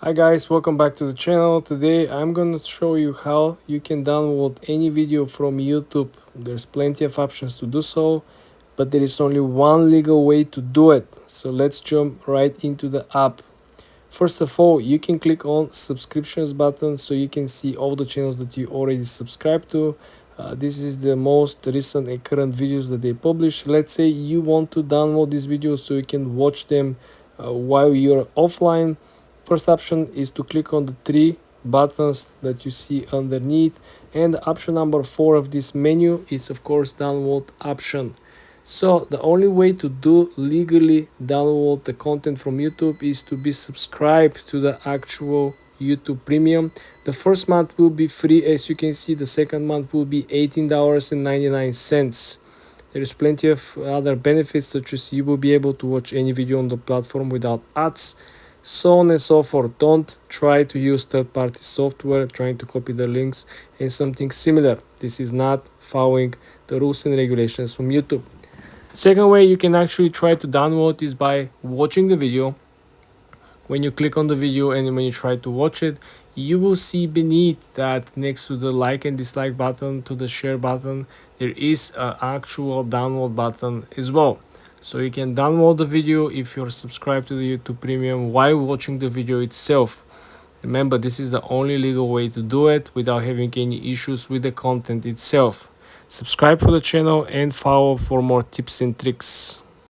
Hi guys, welcome back to the channel. Today I'm going to show you how you can download any video from YouTube. There's plenty of options to do so, but there is only one legal way to do it. So let's jump right into the app. First of all, you can click on subscriptions button so you can see all the channels that you already subscribed to. This is the most recent and current videos that they publish. Let's say you want to download these videos so you can watch them while you're offline. First option is to click on the three buttons that you see underneath, and option number 4 of this menu is of course download option. So the only way to do legally download the content from YouTube is to be subscribed to the actual YouTube Premium. The first month will be free, as you can see. The second month will be $18.99. There is plenty of other benefits, such as you will be able to watch any video on the platform without ads, so on and so forth. Don't try to use third-party software trying to copy the links and something similar. This is not following the rules and regulations from YouTube. Second way you can actually try to download is by watching the video. When you click on the video and when you try to watch it, you will see beneath that, next to the like and dislike button, to the share button, there is an actual download button as well. So you can download the video if you're subscribed to the YouTube Premium while watching the video itself. Remember, this is the only legal way to do it without having any issues with the content itself. Subscribe for the channel and follow for more tips and tricks.